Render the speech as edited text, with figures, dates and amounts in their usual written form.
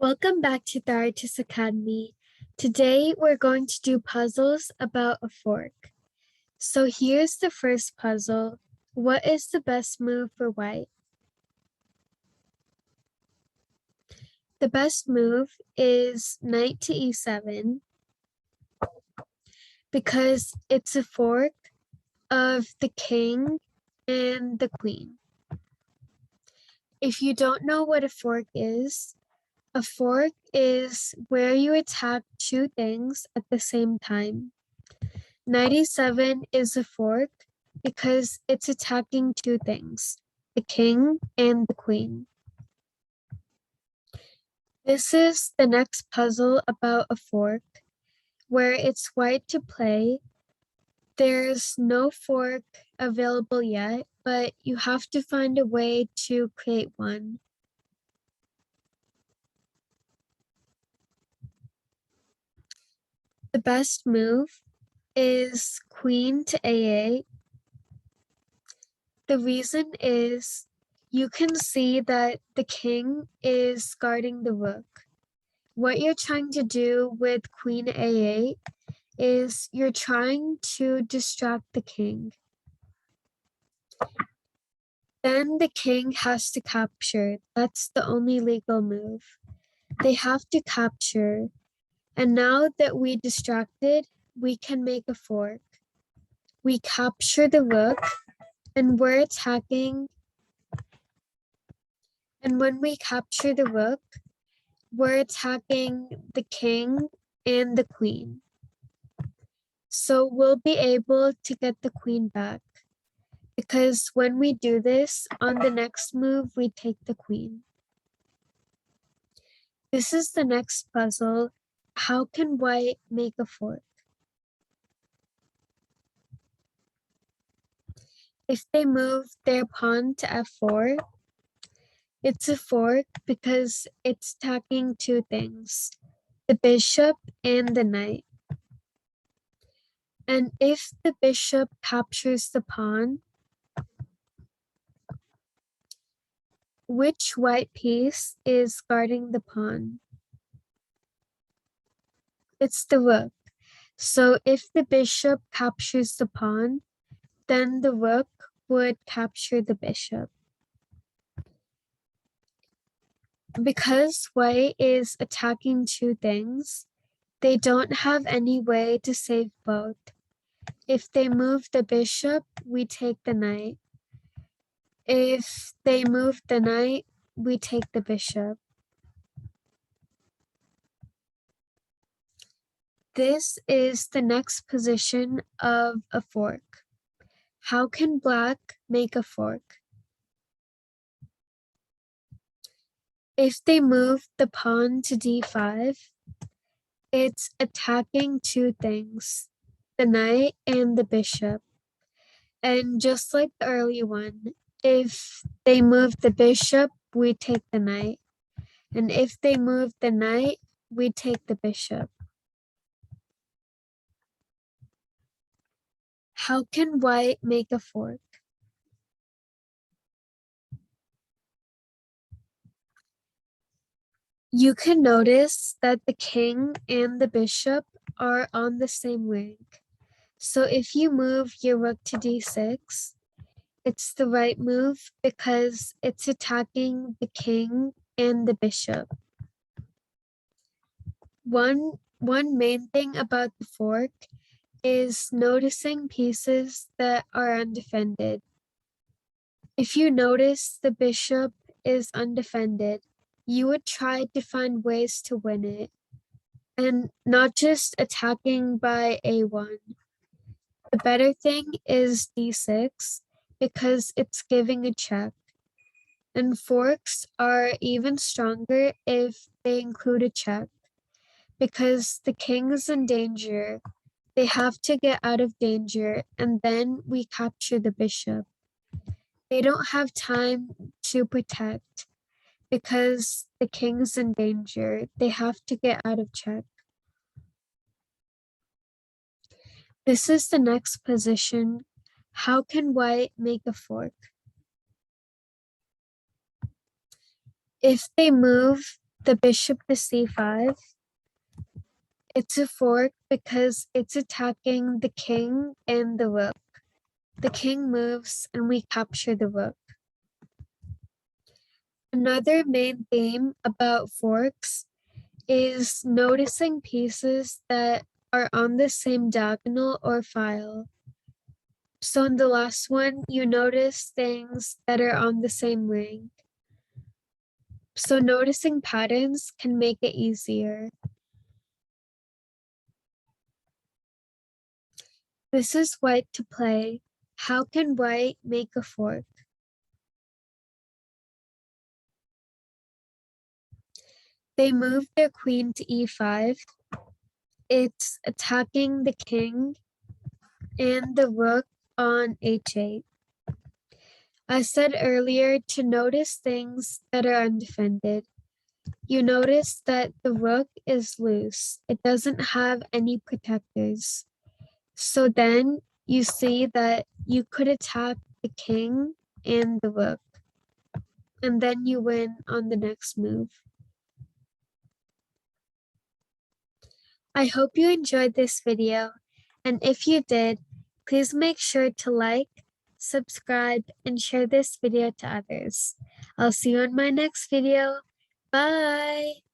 Welcome back to TaraChessAcademy. Today we're going to do puzzles about a fork. So here's the first puzzle. What is the best move for white? The best move is knight to e7 because it's a fork of the king and the queen. If you don't know what a fork is where you attack two things at the same time. Knight e7 is a fork because it's attacking two things, the king and the queen. This is the next puzzle about a fork where it's white to play. There's no fork available yet, but you have to find a way to create one. The best move is queen to a8. The reason is you can see that the king is guarding the rook. What you're trying to do with queen a8 is you're trying to distract the king. Then the king has to capture. That's the only legal move. They have to capture. And now that we distracted, we can make a fork. We capture the rook and we're attacking. And when we capture the rook, we're attacking the king and the queen. So we'll be able to get the queen back because when we do this, on the next move, we take the queen. This is the next puzzle. How can white make a fork? If they move their pawn to f4, it's a fork because it's attacking two things, the bishop and the knight. And if the bishop captures the pawn, which white piece is guarding the pawn? It's the rook. So if the bishop captures the pawn, then the rook would capture the bishop. Because white is attacking two things, they don't have any way to save both. If they move the bishop, we take the knight. If they move the knight, we take the bishop. This is the next position of a fork. How can black make a fork? If they move the pawn to d5, it's attacking two things, the knight and the bishop. And just like the early one, if they move the bishop, we take the knight. And if they move the knight, we take the bishop. How can white make a fork? You can notice that the king and the bishop are on the same rank. So if you move your rook to d6, it's the right move because it's attacking the king and the bishop. One main thing about the fork is noticing pieces that are undefended. If you notice the bishop is undefended, you would try to find ways to win it, and not just attacking by a1. The better thing is d6 because it's giving a check. And forks are even stronger if they include a check because the king is in danger. They have to get out of danger and then we capture the bishop. They don't have time to protect because the king's in danger. They have to get out of check. This is the next position. How can white make a fork? If they move the bishop to c5. It's a fork because it's attacking the king and the rook. The king moves and we capture the rook. Another main theme about forks is noticing pieces that are on the same diagonal or file. So in the last one, you notice things that are on the same rank. So noticing patterns can make it easier. This is white to play. How can white make a fork? They moved their queen to e5. It's attacking the king and the rook on h8. I said earlier to notice things that are undefended. You notice that the rook is loose. It doesn't have any protectors. So then you see that you could attack the king and the rook. And then you win on the next move. I hope you enjoyed this video. And if you did, please make sure to like, subscribe, and share this video to others. I'll see you in my next video. Bye!